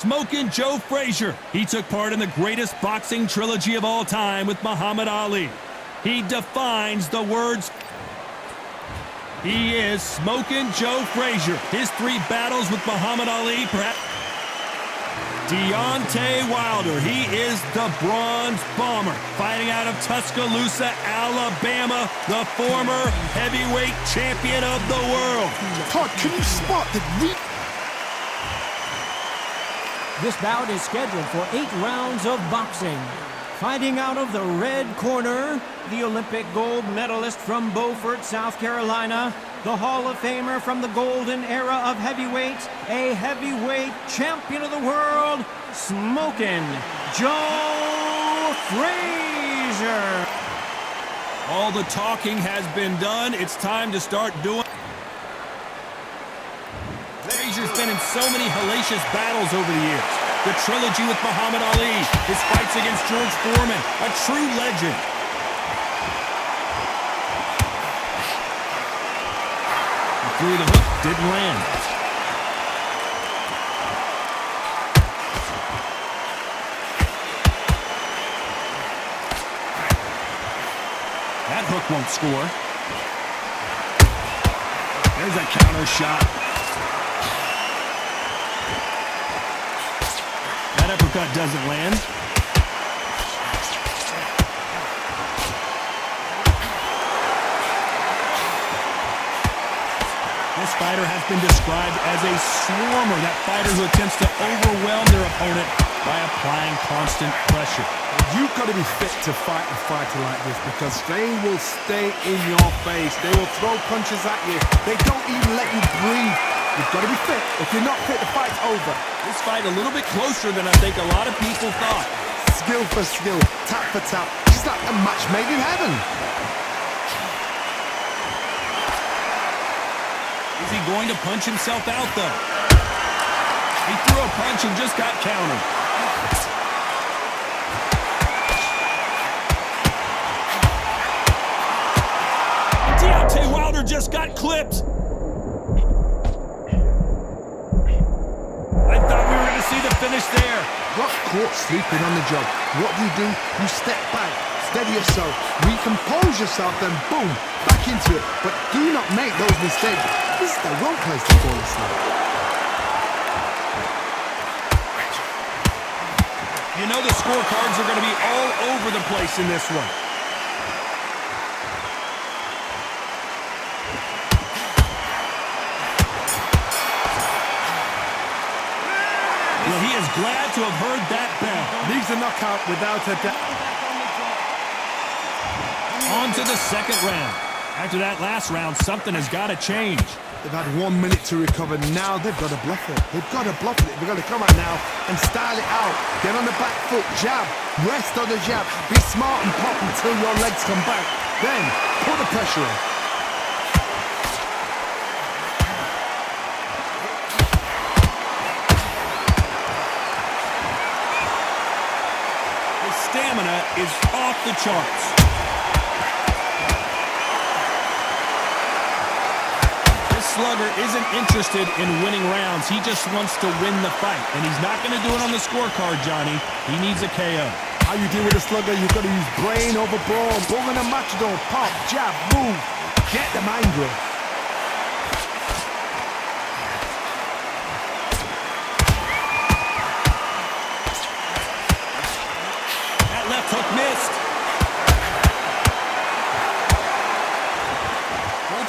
Smokin' Joe Frazier. He took part in the greatest boxing trilogy of all time with Muhammad Ali. He defines the words. He is Smokin' Joe Frazier. His 3 battles with Muhammad Ali, perhaps. Deontay Wilder, he is the Bronze Bomber, fighting out of Tuscaloosa, Alabama, the former heavyweight champion of the world. Todd, can you spot the This bout is scheduled for 8 rounds of boxing. Fighting out of the red corner, the Olympic gold medalist from Beaufort, South Carolina, the Hall of Famer from the golden era of heavyweight, a heavyweight champion of the world, Smokin' Joe Frazier. All the talking has been done. It's time to start doing. Frazier's been in so many hellacious battles over the years. The trilogy with Muhammad Ali, his fights against George Foreman, a true legend. He threw the hook, didn't land. That hook won't score. There's a counter shot. That uppercut doesn't land. This fighter has been described as a swarmer, that fighter who attempts to overwhelm their opponent by applying constant pressure. You've got to be fit to fight a fighter like this because they will stay in your face. They will throw punches at you. They don't even let you breathe. You've got to be fit. If you're not fit, the fight's over. This fight a little bit closer than I think a lot of people thought. Skill for skill, tap for tap, just like a match made in heaven. Is he going to punch himself out, though? He threw a punch and just got countered. Deontay Wilder just got clipped. I thought we were going to see the finish there. Got caught sleeping on the job. What do? You step back, steady yourself, recompose yourself, then boom, back into it. But do not make those mistakes. This is the wrong place to fall asleep. You know the scorecards are going to be all over the place in this one. Well, he is glad to have heard that bell. Leaves a knockout without a doubt. On to the second round. After that last round, something has got to change. They've had 1 minute to recover. Now they've got to bluff it. They've got to bluff it. They've got to come out now and style it out. Get on the back foot, jab, rest on the jab. Be smart and pop until your legs come back. Then put the pressure on. His stamina is off the charts. Slugger isn't interested in winning rounds. He just wants to win the fight. And he's not going to do it on the scorecard, Johnny. He needs a KO. How you deal with a slugger? You've got to use brain over brawn. Bull in a matador. Pop, jab, move. Get them angry. That left hook missed.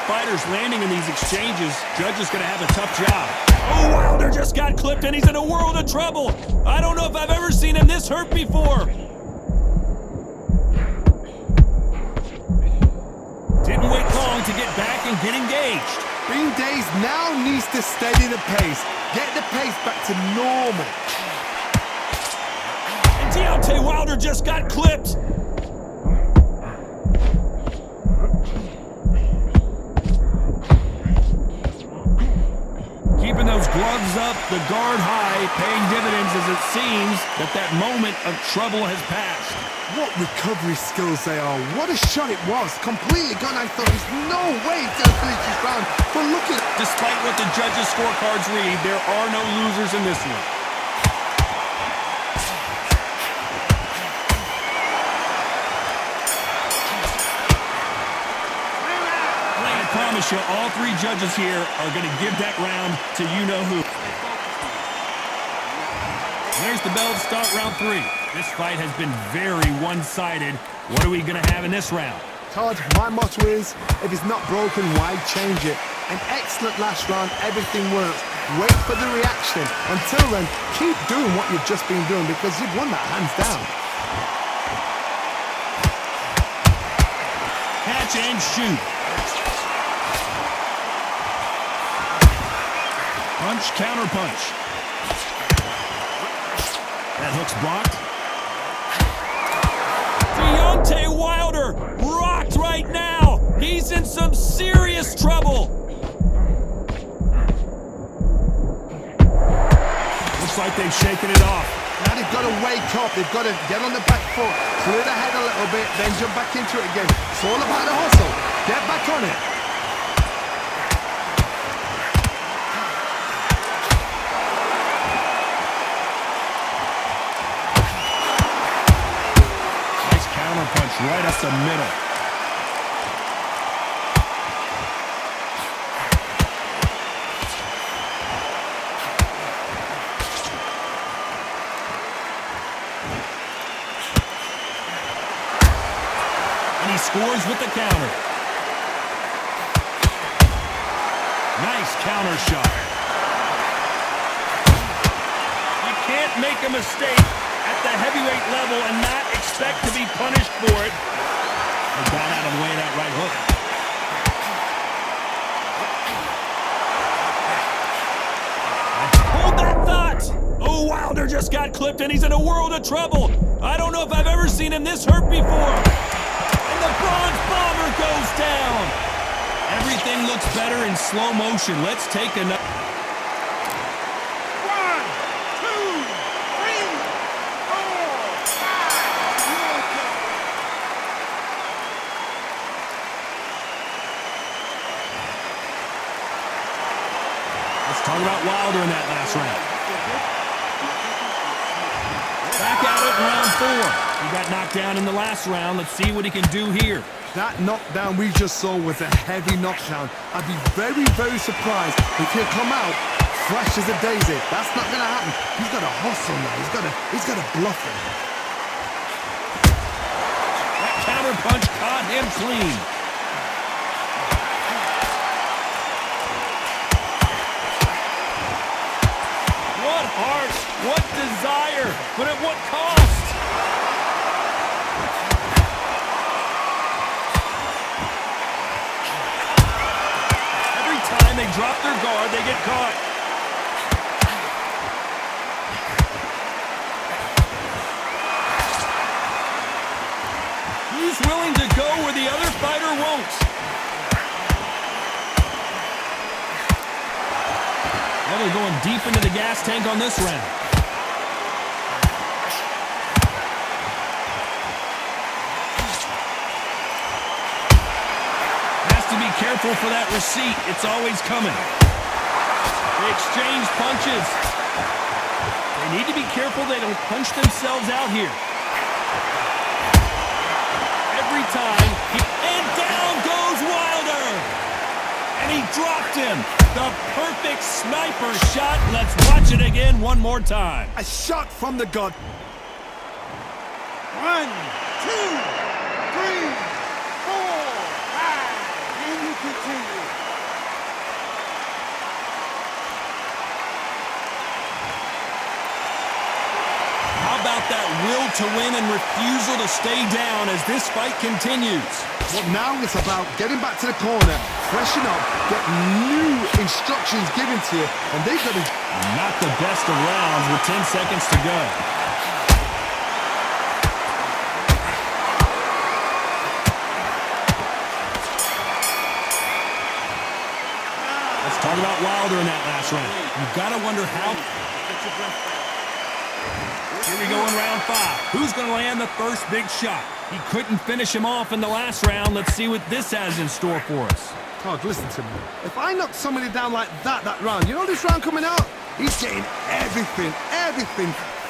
Fighters landing in these exchanges. Judge is going to have a tough job. Oh, Wilder just got clipped and he's in a world of trouble. I don't know if I've ever seen him this hurt before. Didn't wait long to get back and get engaged. Being dazed now needs to steady the pace. Get the pace back to normal. And Deontay Wilder just got clipped. Keeping those gloves up, the guard high, paying dividends as it seems that moment of trouble has passed. What recovery skills they are. What a shot it was. Completely gone. I thought there's no way he's going to finish this round. But look at it. Despite what the judges' scorecards read, there are no losers in this one. bet you all three judges here are going to give that round to you-know-who. There's the bell to start round 3. This fight has been very one-sided. What are we going to have in this round? Todd, my motto is, if it's not broken, why change it? An excellent last round, everything works. Wait for the reaction. Until then, keep doing what you've just been doing because you've won that hands down. Catch and shoot. Punch, counter punch. That hook's blocked. Deontay Wilder rocked right now. He's in some serious trouble. Looks like they've shaken it off. Now they've got to wake up. They've got to get on the back foot, clear the head a little bit, then jump back into it again. It's all about the hustle. Get back on it. Nice counter punch right up the middle. Scores with the counter. Nice counter shot. You can't make a mistake at the heavyweight level and not expect to be punished for it. They got out of the way of that right hook. Hold that thought. Oh, Wilder just got clipped and he's in a world of trouble. I don't know if I've ever seen him this hurt before. The Bronze Bomber goes down. Everything looks better in slow motion. Let's take another. 1, 2, 3, 4, 5. Let's talk about Wilder in that last round. Back at it in round 4. He got knocked down in the last round. Let's see what he can do here. That knockdown we just saw was a heavy knockdown. I'd be very, very surprised if he'll come out fresh as a daisy. That's not going to happen. He's got to hustle now. He's got to bluff him. That counter punch caught him clean. What heart, what desire, but at what cost? They drop their guard, they get caught. He's willing to go where the other fighter won't. Well, they're going deep into the gas tank on this round. Careful for that receipt. It's always coming. They exchange punches. They need to be careful they don't punch themselves out here. Every time. And down goes Wilder. And he dropped him. The perfect sniper shot. Let's watch it again one more time. A shot from the god. 1, 2, 3, 4, 5. Continue. How about that will to win and refusal to stay down as this fight continues? Well, now it's about getting back to the corner, freshen up, get new instructions given to you, and they've got to... Not the best of rounds with 10 seconds to go. Talk about Wilder in that last round. You've got to wonder how. Here we go in round 5. Who's going to land the first big shot? He couldn't finish him off in the last round. Let's see what this has in store for us. Todd, listen to me. If I knock somebody down like that round, you know this round coming out? He's getting everything,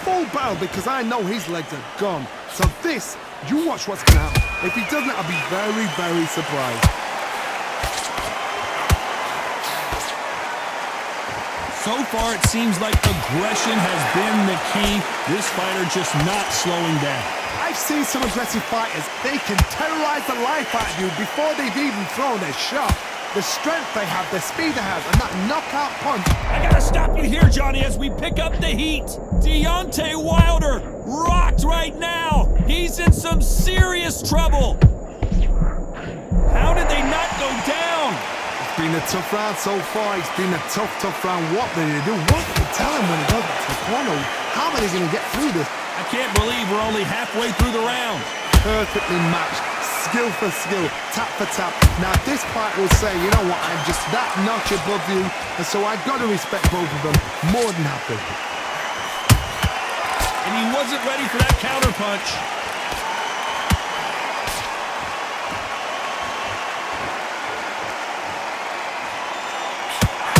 full barrel because I know his legs are gone. So this, you watch what's going to happen. If he doesn't, I'll be very, very surprised. So far, it seems like aggression has been the key. This fighter just not slowing down. I've seen some aggressive fighters. They can terrorize the life out of you before they've even thrown their shot. The strength they have, the speed they have, and that knockout punch. I gotta stop you here, Johnny, as we pick up the heat. Deontay Wilder rocked right now. He's in some serious trouble. How did they not go down? It's been a tough round so far. It's been a tough round. What did they do? What did they tell him when he goes back to the corner? How are they going to get through this? I can't believe we're only halfway through the round. Perfectly matched. Skill for skill, tap for tap. Now this fight will say, you know what, I'm just that notch above you, and so I've got to respect both of them. More than happy. And he wasn't ready for that counter punch.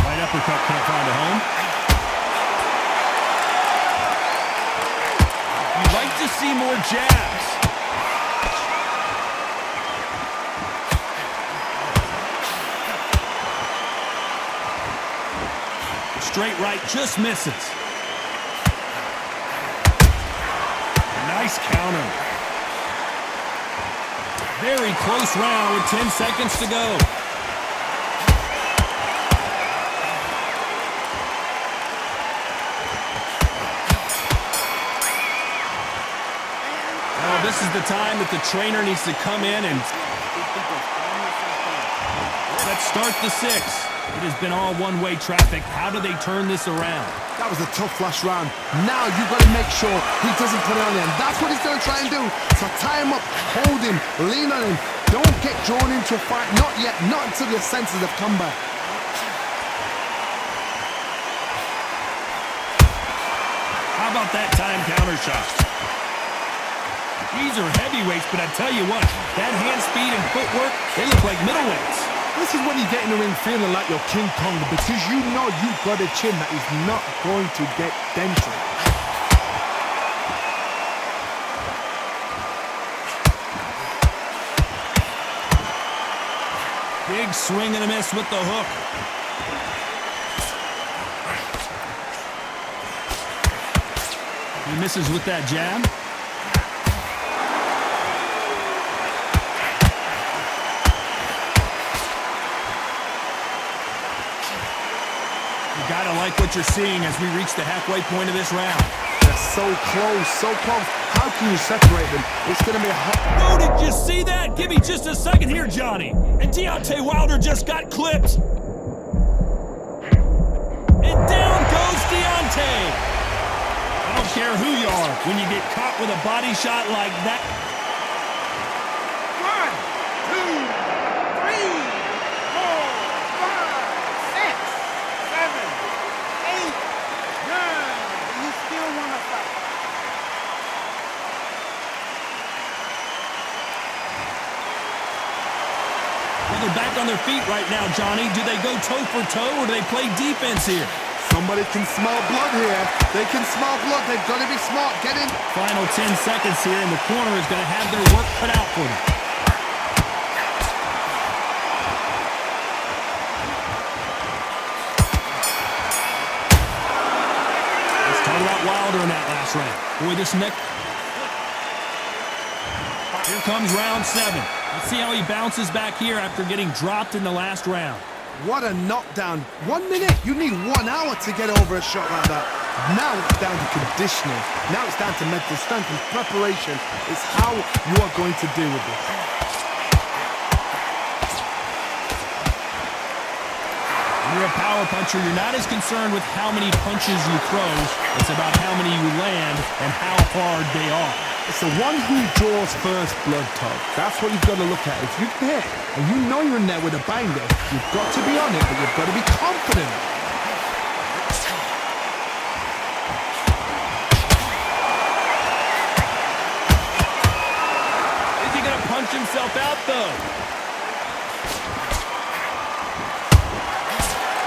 Right uppercut can't find a home. You'd like to see more jabs. Straight right just misses. Nice counter. Very close round with 10 seconds to go. Oh, this is the time that the trainer needs to come in and let's start the sixth. It has been all one-way traffic. How do they turn this around? That was a tough last round. Now you've got to make sure he doesn't put it on him. That's what he's going to try and do. So tie him up, hold him, lean on him. Don't get drawn into a fight. Not yet. Not until your senses have come back. How about that time counter shot? These are heavyweights, but I tell you what, that hand speed and footwork, they look like middleweights. This is when you get in the ring feeling like you're King Kong, because you know you've got a chin that is not going to get dented. Big swing and a miss with the hook. He misses with that jab. You gotta like what you're seeing as we reach the halfway point of this round. They're so close, so close. How can you separate them? It's gonna be a hot... Oh, did you see that? Give me just a second here, Johnny. And Deontay Wilder just got clipped. And down goes Deontay. I don't care who you are when you get caught with a body shot like that. 1, 2, 3, 4, 5, 6, 7, 8, 9. You still want to fight? Well, they're back on their feet right now, Johnny. Do they go toe for toe or do they play defense here? Somebody can smell blood here. They can smell blood. They've got to be smart. Get in. Final 10 seconds here, and the corner is going to have their work cut out for them. Let's talk about Wilder in that last round. Boy, this next... Here comes round 7. Let's see how he bounces back here after getting dropped in the last round. What a knockdown. 1 minute. You need 1 hour to get over a shot like that. Now it's down to conditioning. Now it's down to mental strength and preparation. It's how you are going to deal with this. When you're a power puncher, you're not as concerned with how many punches you throw. It's about how many you land and how hard they are. It's the one who draws first blood, Todd. That's what you've got to look at. If you're there and you know you're in there with a banger, you've got to be on it, but you've got to be confident. Is he going to punch himself out, though?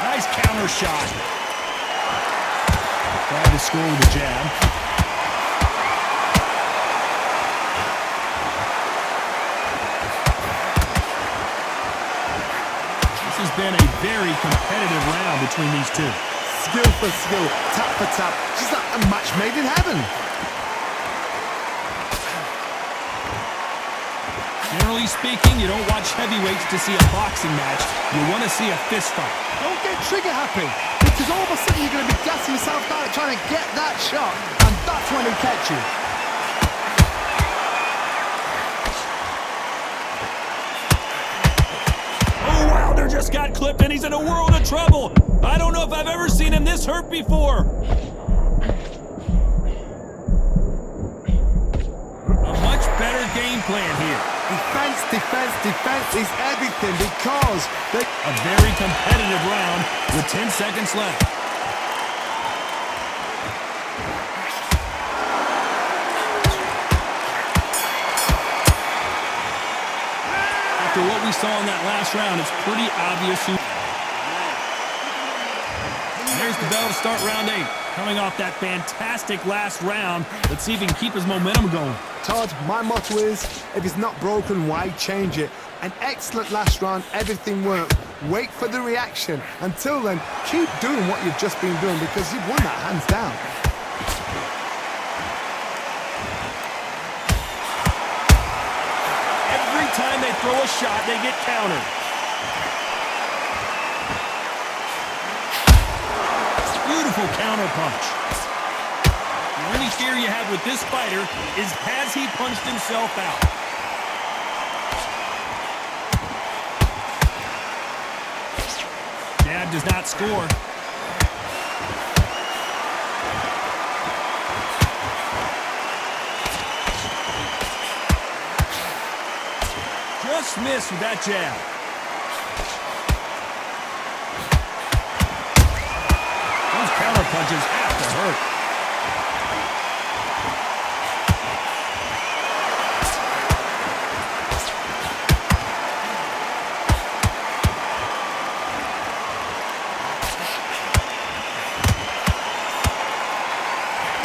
Nice counter shot. Tried to score with a jab. This has been a very competitive round between these two. skill for skill, tap for tap. Just like a match made in heaven. Generally speaking, you don't watch heavyweights to see a boxing match. You want to see a fist fight. Don't get trigger happy, because all of a sudden you're going to be gassing yourself out trying to get that shot, and that's when he'll catch you. Oh, Wilder just got clipped and he's in a world of trouble. I don't know if I've ever seen him this hurt before. A much better game plan here. Defense, defense, defense is everything because they... A very competitive round with 10 seconds left. After what we saw in that last round, it's pretty obvious who... There's the bell to start round 8. Coming off that fantastic last round, let's see if he can keep his momentum going. Todd, my motto is, if it's not broken, why change it? An excellent last round, everything worked. Wait for the reaction. Until then, keep doing what you've just been doing because you've won that hands down. Every time they throw a shot, they get countered. Beautiful counter punch. The only fear you have with this fighter is, has he punched himself out? Jab does not score. Just missed with that jab. Those counter punches have to hurt.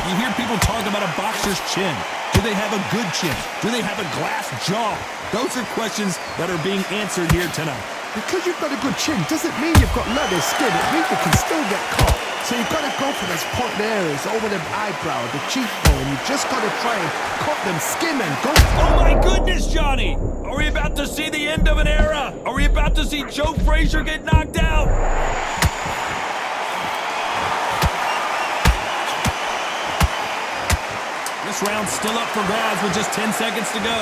You hear people talk about a boxer's chin. Do they have a good chin? Do they have a glass jaw? Those are questions that are being answered here tonight. Because you've got a good chin doesn't mean you've got leather skin. It means you can still get caught. So you've got to go for those point areas over the eyebrow, the cheekbone. You've just got to try and cut them, skin and go. Oh my goodness, Johnny! Are we about to see the end of an era? Are we about to see Joe Frazier get knocked out? This round's still up for grabs with just 10 seconds to go.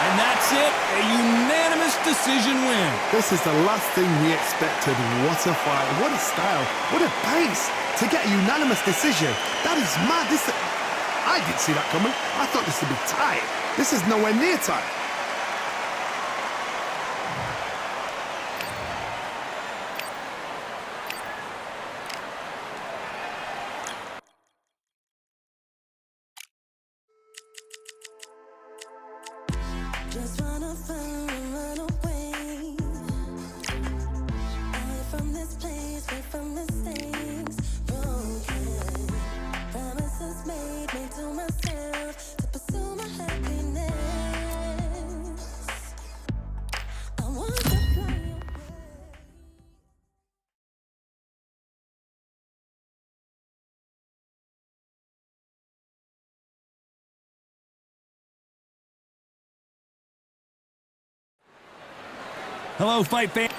And that's it, a unanimous decision win. This is the last thing we expected. What a fight, what a style, what a pace to get a unanimous decision. That is mad. I didn't see that coming. I thought this would be tight. This is nowhere near tight. Just wanna find and run away. Away from this place, away from mistakes. Broken promises made to myself to pursue my happiness. I want to fly away. Hello, fight fan.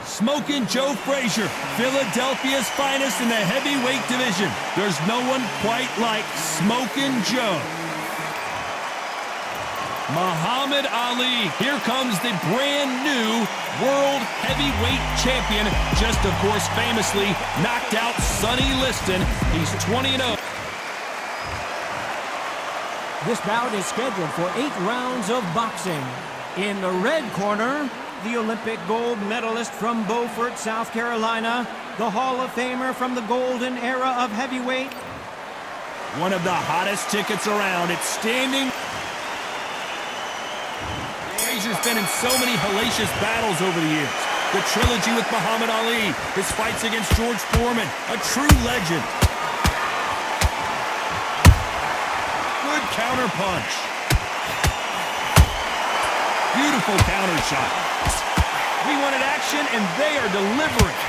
Smokin' Joe Frazier, Philadelphia's finest in the heavyweight division. There's no one quite like Smokin' Joe. Muhammad Ali, here comes the brand new world heavyweight champion. Just, of course, famously knocked out Sonny Liston. He's 20-0. This bout is scheduled for 8 rounds of boxing. In the red corner, the Olympic gold medalist from Beaufort, South Carolina, the Hall of Famer from the golden era of heavyweight. One of the hottest tickets around. It's standing. Frazier's been in so many hellacious battles over the years. The trilogy with Muhammad Ali, his fights against George Foreman, a true legend. counter punch. Beautiful counter shot. We wanted action, and they are delivering.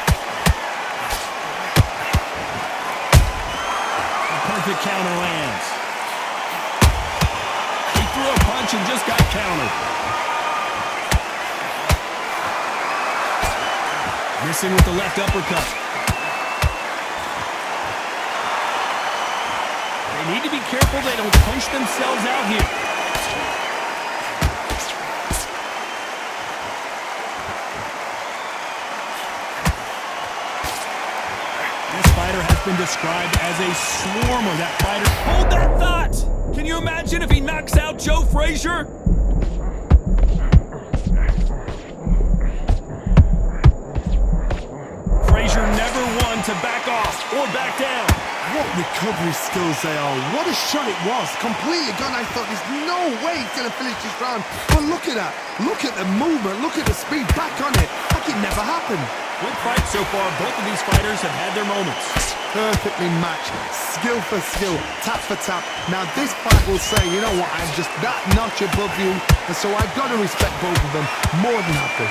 A perfect counter lands. He threw a punch and just got countered. Missing with the left uppercut. They need to be careful they don't punch themselves out here. This fighter has been described as a swarmer. That fighter, hold that thought! Can you imagine if he knocks out Joe Frazier? Frazier never one to back off or back down. What recovery skills they are. What a shot it was. Completely gone. I thought there's no way he's going to finish this round. But look at that. Look at the movement. Look at the speed. Back on it. Like it never happened. Good fight so far. Both of these fighters have had their moments. Perfectly matched. Skill for skill. Tap for tap. Now this fight will say, you know what, I'm just that notch above you. And so I've got to respect both of them. More than happy.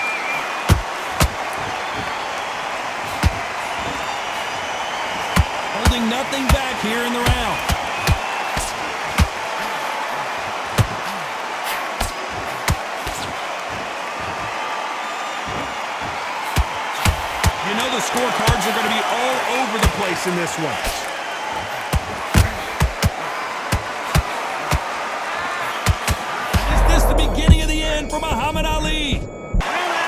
Holding nothing back here in the round. You know the scorecards are going to be all over the place in this one. Is this the beginning of the end for Muhammad Ali?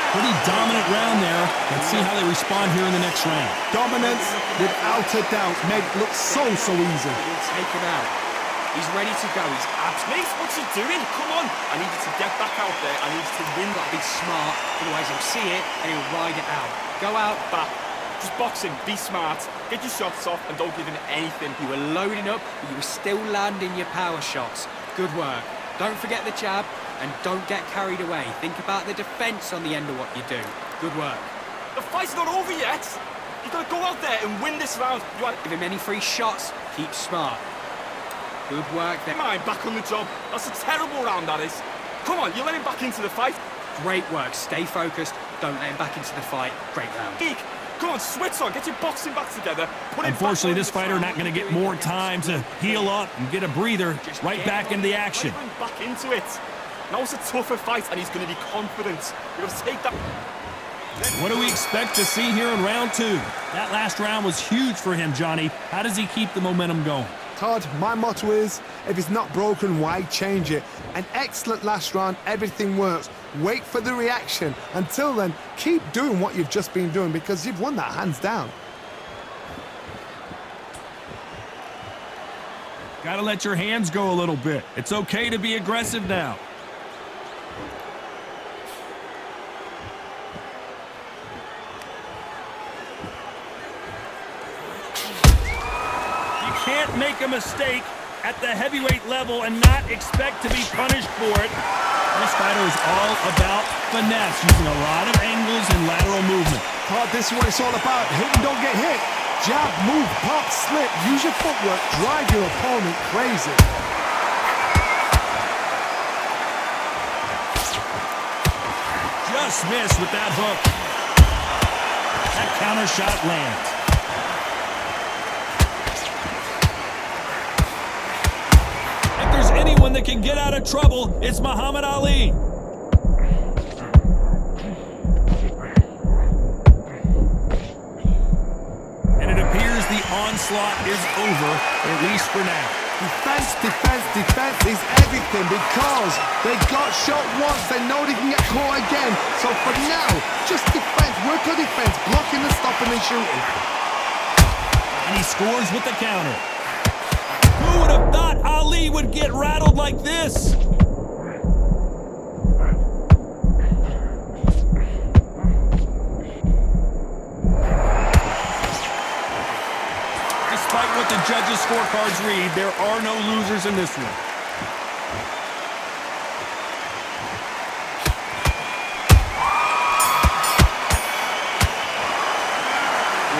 Pretty dominant round there. Let's see how they respond here in the next round. Dominance, without a doubt, made it look so easy. He'll take him out. He's ready to go. He's absolutely. Mate, what's he doing? Come on. I need you to get back out there. I need you to win. Gotta be smart. Otherwise, he'll see it and he'll ride it out. Go out, back. Just box him. Be smart. Get your shots off and don't give him anything. You were loading up, but you were still landing your power shots. Good work. Don't forget the jab and don't get carried away. Think about the defense on the end of what you do. Good work. The fight's not over yet. You've got to go out there and win this round. You want to give him any free shots. Keep smart. Good work there. Mind back on the job. That's a terrible round, that is. Come on, you let him back into the fight. Great work. Stay focused. Don't let him back into the fight. Great round. Come on, switch on. Get your boxing back together. Unfortunately, this fighter not going to get more time to heal up and get a breather. Right back into the action. Back into it. Now it's a tougher fight, and he's going to be confident. We're going to take that. What do we expect to see here in round two? That last round was huge for him, Johnny. How does he keep the momentum going? Todd, my motto is, if it's not broken, why change it? An excellent last round, everything works. Wait for the reaction. Until then, keep doing what you've just been doing because you've won that hands down. Gotta let your hands go a little bit. It's okay to be aggressive now. Can't make a mistake at the heavyweight level and not expect to be punished for it. This fighter is all about finesse, using a lot of angles and lateral movement. Todd, this is what it's all about. Hit and don't get hit. Jab, move, pop, slip. Use your footwork. Drive your opponent crazy. Just missed with that hook. That counter shot lands. If there's anyone that can get out of trouble, it's Muhammad Ali. And it appears the onslaught is over, at least for now. Defense, defense, defense is everything because they got shot once. They know they can get caught again. So for now, just defense, work on defense, blocking and stopping and shooting. And he scores with the counter. Who would have thought Ali would get rattled like this? Despite what the judges' scorecards read, there are no losers in this one.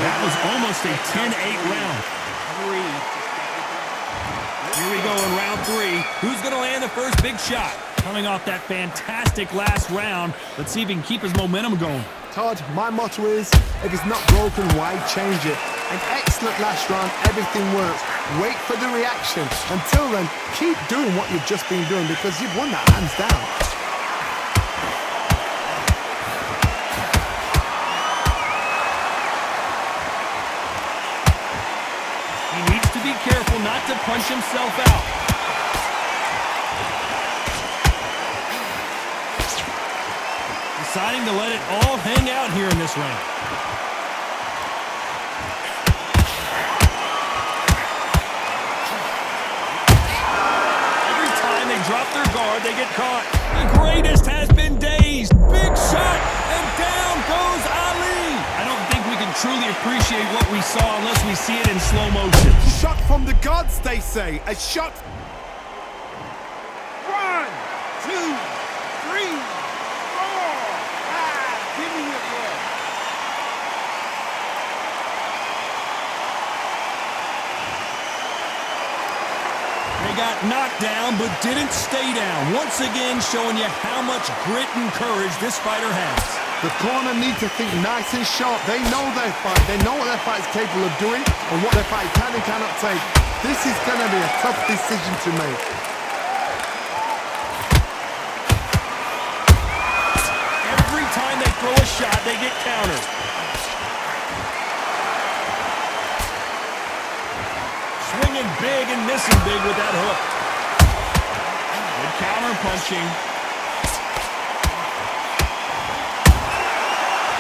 That was almost a 10-8 round. Here we go in round 3. Who's going to land the first big shot? Coming off that fantastic last round, let's see if he can keep his momentum going. Todd, my motto is, if it's not broken, why change it? An excellent last round, everything works. Wait for the reaction. Until then, keep doing what you've just been doing because you've won that hands down. He needs to be careful not to punch himself out. Deciding to let it all hang out here in this round. Every time they drop their guard, they get caught. The greatest has been dazed. Big shot, and down goes Ali. I don't think we can truly appreciate what we saw unless we see it in slow motion. Shot from the gods, they say. A shot. 1, 2, 3, 4, 5. Give me your boy. They got knocked down, but didn't stay down. Once again, showing you how much grit and courage this fighter has. The corner need to think nice and sharp. They know their fight. They know what their fight is capable of doing and what their fight can and cannot take. This is going to be a tough decision to make. Every time they throw a shot, they get countered. Swinging big and missing big with that hook. Good counter punching.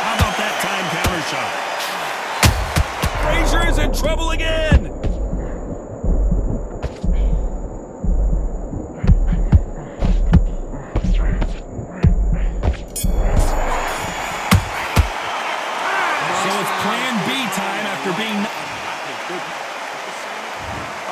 How about that time counter shot? Frazier is in trouble again. So it's plan B time after being...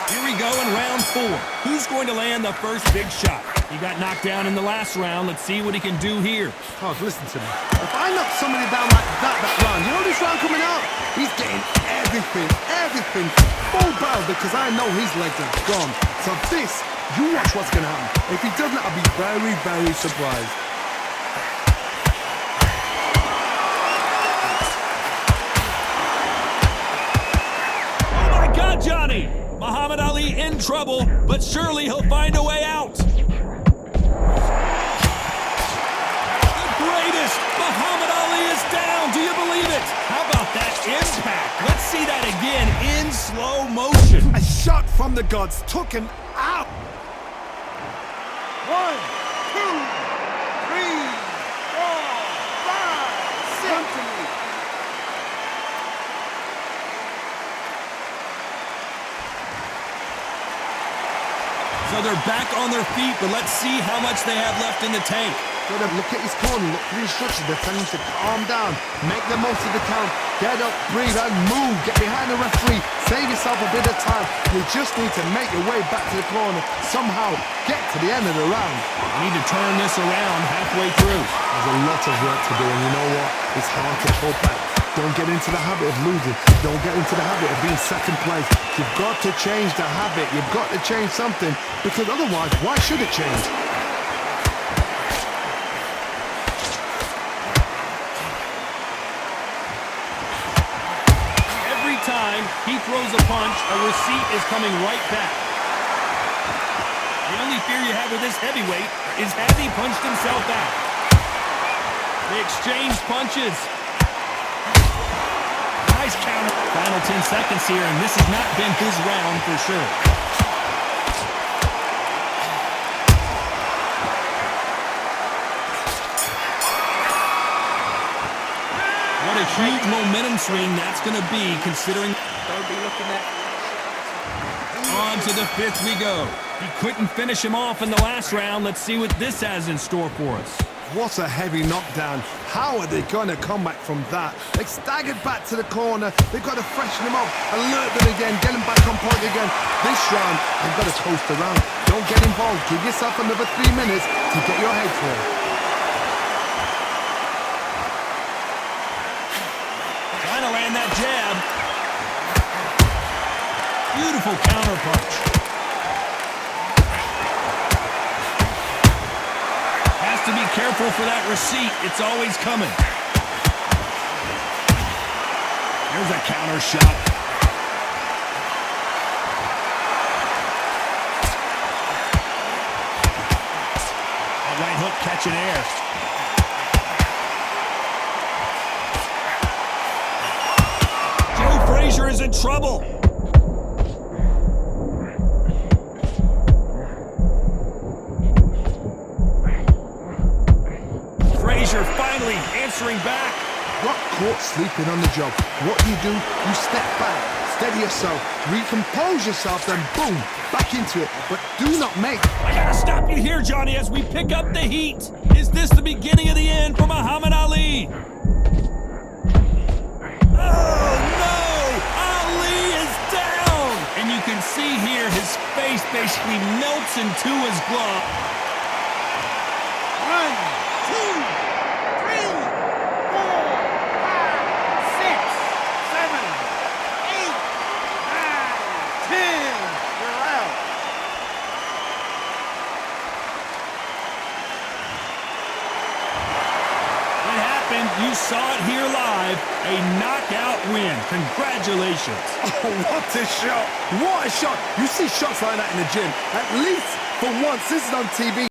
Here we go in round 4. Who's going to land the first big shot? He got knocked down in the last round. Let's see what he can do here. Todd, listen to me. If I knock somebody down like that round, you know this round coming out? He's getting everything full barrel because I know his legs are gone. So this, you watch what's going to happen. If he doesn't, I'll be very, very surprised. Oh my God, Johnny! Muhammad Ali in trouble, but surely he'll find a way out. The greatest! Muhammad Ali is down! Do you believe it? How about that impact? Let's see that again in slow motion. A shot from the gods took him out. 1, 2, 3, 4, 5, 6. Come to me. So they're back on their feet, but let's see how much they have left in the tank. Gotta look at his corner, look for the instructions. They're telling him to calm down, make the most of the count, get up, breathe, and move. Get behind the referee, save yourself a bit of time. You just need to make your way back to the corner. Somehow get to the end of the round. We need to turn this around halfway through. There's a lot of work to do, and you know what? It's hard to pull back. Don't get into the habit of losing. Don't get into the habit of being second place. You've got to change the habit. You've got to change something, because otherwise, why should it change? Every time he throws a punch, a receipt is coming right back. The only fear you have with this heavyweight is has he punched himself out? They exchange punches. Nice counter. Final 10 seconds here, and this has not been his round for sure. What a huge momentum swing that's going to be, considering... Don't be looking at... On to the 5th we go. He couldn't finish him off in the last round. Let's see what this has in store for us. What a heavy knockdown. How are they going to come back from that? They staggered back to the corner. They've got to freshen him up, alert them again, get him back on point again. This round, they've got to coast around. Don't get involved. Give yourself another 3 minutes to get your head clear. Trying to land that jab. Beautiful counter punch. to be careful for that receipt. It's always coming. There's a counter shot. That right hook catching air. Joe Frazier is in trouble. Frazier finally answering back. Got caught sleeping on the job. What do? You step back, steady yourself, recompose yourself, then boom, back into it. But do not make... I gotta stop you here, Johnny, as we pick up the heat. Is this the beginning of the end for Muhammad Ali? Oh, no! Ali is down! And you can see here his face basically melts into his glove. 1, 2, 3, 4, 5, 6, 7, 8, 9, 10. You're out. It happened. You saw it here live. A knockout win. Congratulations. Oh, what a shot! What a shot! You see shots like that in the gym. At least for once, this is on TV.